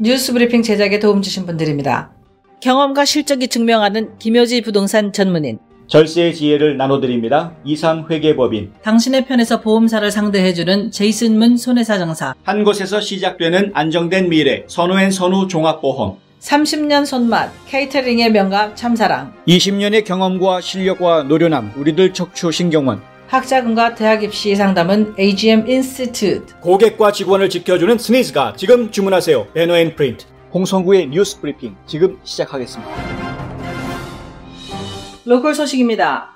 뉴스 브리핑 제작에 도움 주신 분들입니다. 경험과 실적이 증명하는 김효지 부동산 전문인, 절세의 지혜를 나눠드립니다. 이상회계법인, 당신의 편에서 보험사를 상대해주는 제이슨문 손해사정사, 한 곳에서 시작되는 안정된 미래 선우앤선우 종합보험, 30년 손맛 케이터링의 명가 참사랑, 20년의 경험과 실력과 노련함 우리들 척추신경원, 학자금과 대학 입시 상담은 AGM 인스티튜트, 고객과 직원을 지켜주는 스니즈가 지금 주문하세요. 배너앤프린트. 홍성구의 뉴스 브리핑 지금 시작하겠습니다. 로컬 소식입니다.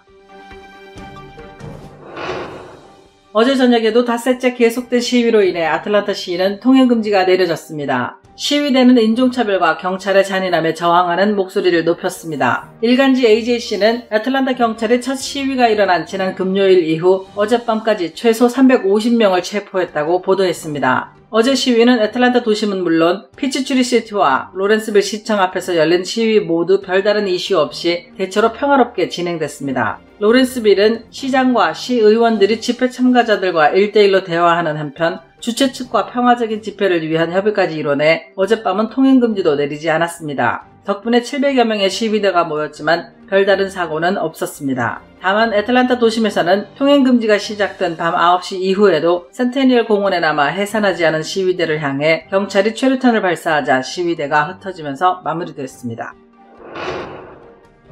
어제 저녁에도 닷새째 계속된 시위로 인해 아틀란타 시는 통행금지가 내려졌습니다. 시위대는 인종차별과 경찰의 잔인함에 저항하는 목소리를 높였습니다. 일간지 AJC는 아틀란타 경찰의 첫 시위가 일어난 지난 금요일 이후 어젯밤까지 최소 350명을 체포했다고 보도했습니다. 어제 시위는 애틀란타 도심은 물론 피츠추리 시티와 로렌스빌 시청 앞에서 열린 시위 모두 별다른 이슈 없이 대체로 평화롭게 진행됐습니다. 로렌스빌은 시장과 시의원들이 집회 참가자들과 1대1로 대화하는 한편 주최 측과 평화적인 집회를 위한 협의까지 이뤄내 어젯밤은 통행금지도 내리지 않았습니다. 덕분에 700여 명의 시위대가 모였지만 별다른 사고는 없었습니다. 다만 애틀란타 도심에서는 통행금지가 시작된 밤 9시 이후에도 센테니얼 공원에 남아 해산하지 않은 시위대를 향해 경찰이 최루탄을 발사하자 시위대가 흩어지면서 마무리됐습니다.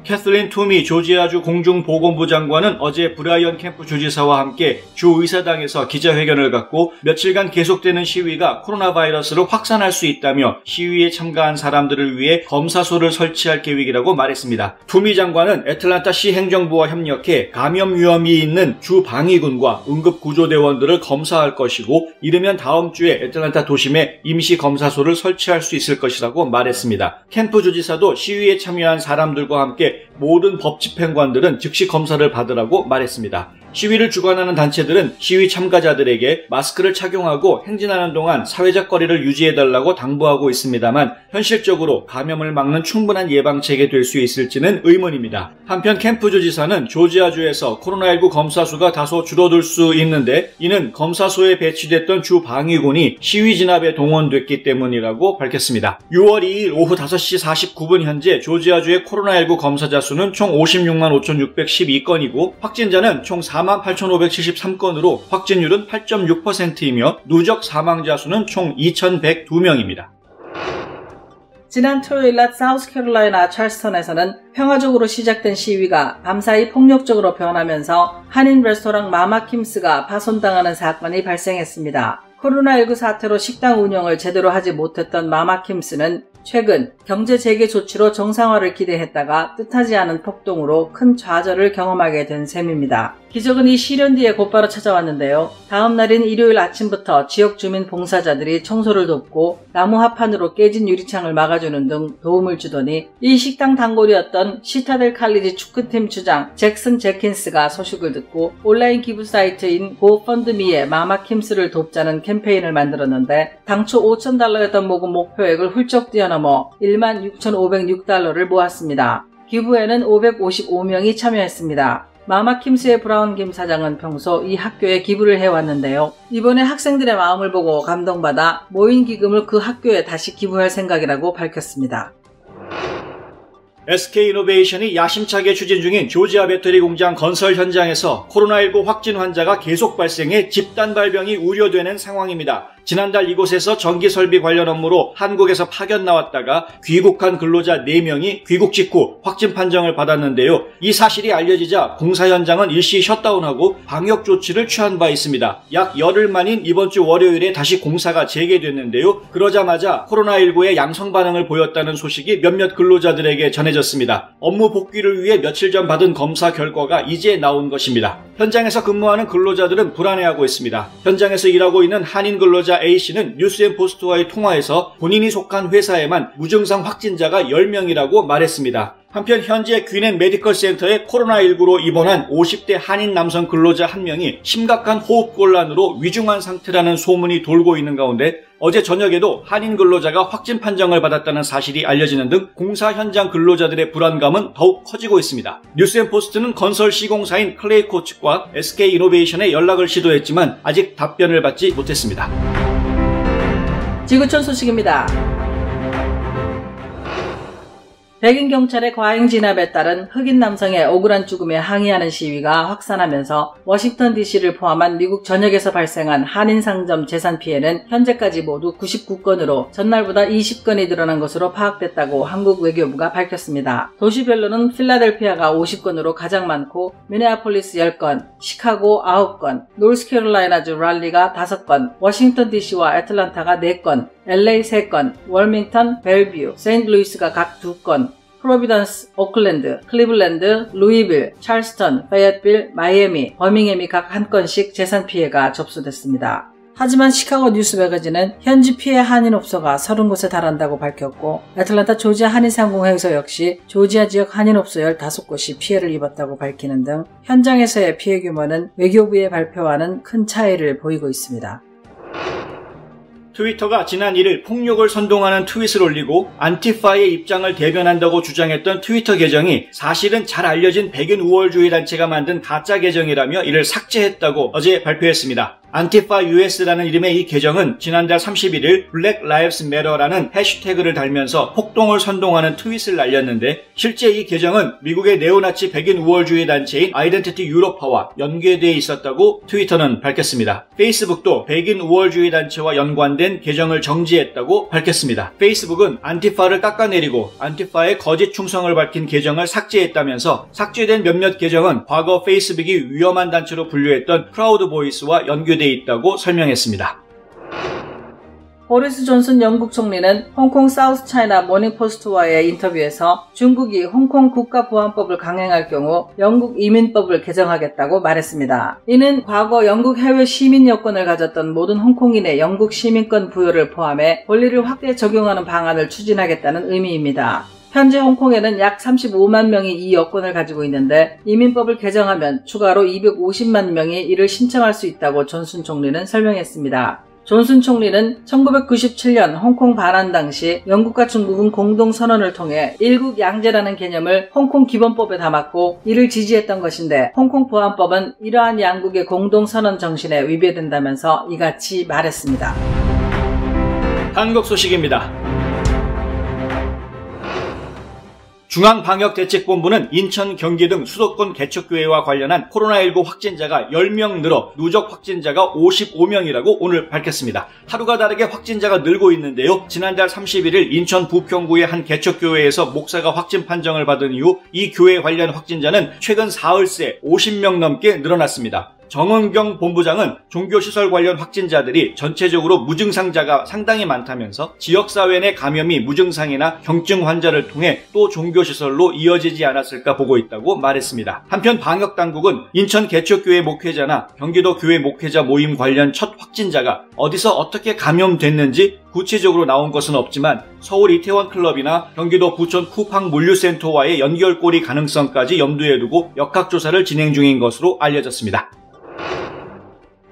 캐슬린 투미 조지아주 공중보건부 장관은 어제 브라이언 캠프 주지사와 함께 주 의사당에서 기자회견을 갖고 며칠간 계속되는 시위가 코로나 바이러스로 확산할 수 있다며 시위에 참가한 사람들을 위해 검사소를 설치할 계획이라고 말했습니다. 투미 장관은 애틀란타 시 행정부와 협력해 감염 위험이 있는 주 방위군과 응급구조대원들을 검사할 것이고 이르면 다음 주에 애틀란타 도심에 임시 검사소를 설치할 수 있을 것이라고 말했습니다. 캠프 주지사도 시위에 참여한 사람들과 함께 모든 법 집행관들은 즉시 검사를 받으라고 말했습니다. 시위를 주관하는 단체들은 시위 참가자들에게 마스크를 착용하고 행진하는 동안 사회적 거리를 유지해달라고 당부하고 있습니다만 현실적으로 감염을 막는 충분한 예방책이 될 수 있을지는 의문입니다. 한편 캠프 주지사는 조지아주에서 코로나19 검사 수가 다소 줄어들 수 있는데 이는 검사소에 배치됐던 주 방위군이 시위 진압에 동원됐기 때문이라고 밝혔습니다. 6월 2일 오후 5시 49분 현재 조지아주의 코로나19 검사자 수는 총 56만 5,612건이고 확진자는 총 48,573건으로 확진율은 8.6%이며 누적 사망자 수는 총 2,102명입니다. 지난 토요일 낮 사우스캐롤라이나 찰스턴에서는 평화적으로 시작된 시위가 밤사이 폭력적으로 변하면서 한인 레스토랑 마마킴스가 파손당하는 사건이 발생했습니다. 코로나19 사태로 식당 운영을 제대로 하지 못했던 마마킴스는 최근 경제 재개 조치로 정상화를 기대했다가 뜻하지 않은 폭동으로 큰 좌절을 경험하게 된 셈입니다. 기적은 이 시련 뒤에 곧바로 찾아왔는데요. 다음 날인 일요일 아침부터 지역 주민 봉사자들이 청소를 돕고 나무 합판으로 깨진 유리창을 막아주는 등 도움을 주더니 이 식당 단골이었던 시타델 칼리지 축구팀 주장 잭슨 제킨스가 소식을 듣고 온라인 기부 사이트인 고펀드미에 마마킴스를 돕자는 캠페인을 만들었는데 당초 $5,000였던 모금 목표액을 훌쩍 뛰어넘어 16,506달러를 모았습니다. 기부에는 555명이 참여했습니다. 마마킴스의 브라운 김 사장은 평소 이 학교에 기부를 해왔는데요. 이번에 학생들의 마음을 보고 감동받아 모인 기금을 그 학교에 다시 기부할 생각이라고 밝혔습니다. SK이노베이션이 야심차게 추진 중인 조지아 배터리 공장 건설 현장에서 코로나19 확진 환자가 계속 발생해 집단 발병이 우려되는 상황입니다. 지난달 이곳에서 전기설비 관련 업무로 한국에서 파견 나왔다가 귀국한 근로자 4명이 귀국 직후 확진 판정을 받았는데요. 이 사실이 알려지자 공사 현장은 일시 셧다운하고 방역 조치를 취한 바 있습니다. 약 열흘 만인 이번 주 월요일에 다시 공사가 재개됐는데요. 그러자마자 코로나19에 양성 반응을 보였다는 소식이 몇몇 근로자들에게 전해졌습니다. 업무 복귀를 위해 며칠 전 받은 검사 결과가 이제 나온 것입니다. 현장에서 근무하는 근로자들은 불안해하고 있습니다. 현장에서 일하고 있는 한인 근로자 A씨는 뉴스앤포스트와의 통화에서 본인이 속한 회사에만 무증상 확진자가 10명이라고 말했습니다. 한편 현재 귀넨 메디컬 센터에 코로나19로 입원한 50대 한인 남성 근로자 1명이 심각한 호흡곤란으로 위중한 상태라는 소문이 돌고 있는 가운데 어제 저녁에도 한인 근로자가 확진 판정을 받았다는 사실이 알려지는 등 공사 현장 근로자들의 불안감은 더욱 커지고 있습니다. 뉴스앤포스트는 건설 시공사인 클레이코 측과 SK이노베이션에 연락을 시도했지만 아직 답변을 받지 못했습니다. 지구촌 소식입니다. 백인 경찰의 과잉 진압에 따른 흑인 남성의 억울한 죽음에 항의하는 시위가 확산하면서 워싱턴 DC를 포함한 미국 전역에서 발생한 한인 상점 재산 피해는 현재까지 모두 99건으로 전날보다 20건이 늘어난 것으로 파악됐다고 한국 외교부가 밝혔습니다. 도시별로는 필라델피아가 50건으로 가장 많고 미네아폴리스 10건, 시카고 9건, 노스캐롤라이나주 랄리가 5건, 워싱턴 DC와 애틀란타가 4건, LA 3건, 월밍턴, 벨뷰, 세인트루이스가 각 2건, 프로비던스, 오클랜드, 클리블랜드, 루이빌, 찰스턴, 페이옙빌, 마이애미, 버밍햄이 각 1건씩 재산 피해가 접수됐습니다. 하지만 시카고 뉴스 매거진은 현지 피해 한인업소가 30곳에 달한다고 밝혔고, 애틀란타 조지아 한인상공회의소 역시 조지아 지역 한인업소 15곳이 피해를 입었다고 밝히는 등 현장에서의 피해 규모는 외교부의 발표와는 큰 차이를 보이고 있습니다. 트위터가 지난 1일 폭력을 선동하는 트윗을 올리고 안티파의 입장을 대변한다고 주장했던 트위터 계정이 사실은 잘 알려진 백인 우월주의 단체가 만든 가짜 계정이라며 이를 삭제했다고 어제 발표했습니다. 안티파 US라는 이름의 이 계정은 지난달 31일 Black Lives Matter라는 해시태그를 달면서 폭동을 선동하는 트윗을 날렸는데, 실제 이 계정은 미국의 네오나치 백인 우월주의 단체인 아이덴티티 유로파와 연계되어 있었다고 트위터는 밝혔습니다. 페이스북도 백인 우월주의 단체와 연관된 계정을 정지했다고 밝혔습니다. 페이스북은 안티파를 깎아내리고 안티파의 거짓 충성을 밝힌 계정을 삭제했다면서 삭제된 몇몇 계정은 과거 페이스북이 위험한 단체로 분류했던 프라우드 보이스와 연계되어 있다고 설명했습니다. 보리스 존슨 영국 총리는 홍콩 사우스 차이나 모닝포스트와의 인터뷰에서 중국이 홍콩 국가보안법을 강행할 경우 영국 이민법을 개정하겠다고 말했습니다. 이는 과거 영국 해외 시민 여권을 가졌던 모든 홍콩인의 영국 시민권 부여를 포함해 권리를 확대 적용하는 방안을 추진하겠다는 의미입니다. 현재 홍콩에는 약 35만 명이 이 여권을 가지고 있는데 이민법을 개정하면 추가로 250만 명이 이를 신청할 수 있다고 존슨 총리는 설명했습니다. 존슨 총리는 1997년 홍콩 반환 당시 영국과 중국은 공동선언을 통해 일국양제라는 개념을 홍콩 기본법에 담았고 이를 지지했던 것인데, 홍콩 보안법은 이러한 양국의 공동선언 정신에 위배된다면서 이같이 말했습니다. 한국 소식입니다. 중앙방역대책본부는 인천, 경기 등 수도권 개척교회와 관련한 코로나19 확진자가 10명 늘어 누적 확진자가 55명이라고 오늘 밝혔습니다. 하루가 다르게 확진자가 늘고 있는데요. 지난달 31일 인천 부평구의 한 개척교회에서 목사가 확진 판정을 받은 이후 이 교회 관련 확진자는 최근 사흘 새 50명 넘게 늘어났습니다. 정은경 본부장은 종교시설 관련 확진자들이 전체적으로 무증상자가 상당히 많다면서 지역사회 내 감염이 무증상이나 경증 환자를 통해 또 종교시설로 이어지지 않았을까 보고 있다고 말했습니다. 한편 방역당국은 인천 개척교회 목회자나 경기도 교회 목회자 모임 관련 첫 확진자가 어디서 어떻게 감염됐는지 구체적으로 나온 것은 없지만 서울 이태원 클럽이나 경기도 부천 쿠팡 물류센터와의 연결고리 가능성까지 염두에 두고 역학조사를 진행 중인 것으로 알려졌습니다.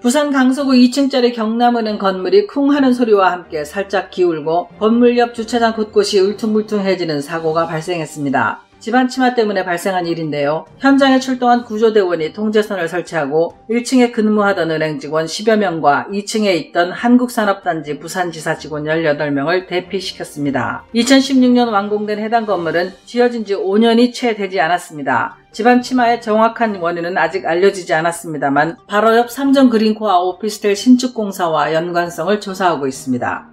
부산 강서구 2층짜리 경남은행 건물이 쿵 하는 소리와 함께 살짝 기울고 건물 옆 주차장 곳곳이 울퉁불퉁해지는 사고가 발생했습니다. 집안 침하 때문에 발생한 일인데요. 현장에 출동한 구조대원이 통제선을 설치하고 1층에 근무하던 은행 직원 10여 명과 2층에 있던 한국산업단지 부산지사 직원 18명을 대피시켰습니다. 2016년 완공된 해당 건물은 지어진 지 5년이 채 되지 않았습니다. 집안 침하의 정확한 원인은 아직 알려지지 않았습니다만 바로 옆 삼정 그린코아 오피스텔 신축공사와 연관성을 조사하고 있습니다.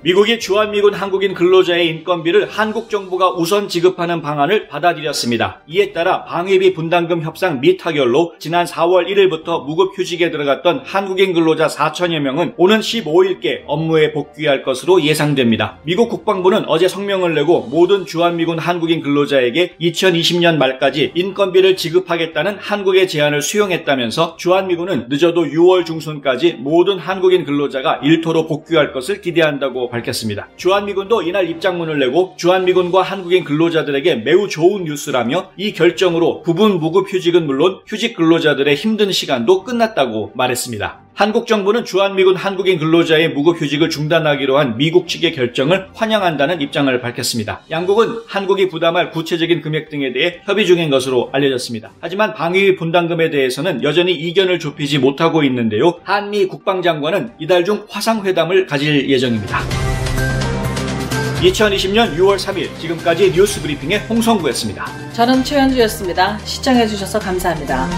미국이 주한미군 한국인 근로자의 인건비를 한국 정부가 우선 지급하는 방안을 받아들였습니다. 이에 따라 방위비 분담금 협상 미타결로 지난 4월 1일부터 무급휴직에 들어갔던 한국인 근로자 4천여 명은 오는 15일께 업무에 복귀할 것으로 예상됩니다. 미국 국방부는 어제 성명을 내고 모든 주한미군 한국인 근로자에게 2020년 말까지 인건비를 지급하겠다는 한국의 제안을 수용했다면서 주한미군은 늦어도 6월 중순까지 모든 한국인 근로자가 일터로 복귀할 것을 기대한다고 밝혔습니다. 주한미군도 이날 입장문을 내고 주한미군과 한국인 근로자들에게 매우 좋은 뉴스라며 이 결정으로 부분 무급휴직은 물론 휴직 근로자들의 힘든 시간도 끝났다고 말했습니다. 한국 정부는 주한미군 한국인 근로자의 무급휴직을 중단하기로 한 미국 측의 결정을 환영한다는 입장을 밝혔습니다. 양국은 한국이 부담할 구체적인 금액 등에 대해 협의 중인 것으로 알려졌습니다. 하지만 방위비 분담금에 대해서는 여전히 이견을 좁히지 못하고 있는데요. 한미 국방장관은 이달 중 화상회담을 가질 예정입니다. 2020년 6월 3일 지금까지 뉴스 브리핑의 홍성구였습니다. 저는 최현주였습니다. 시청해주셔서 감사합니다.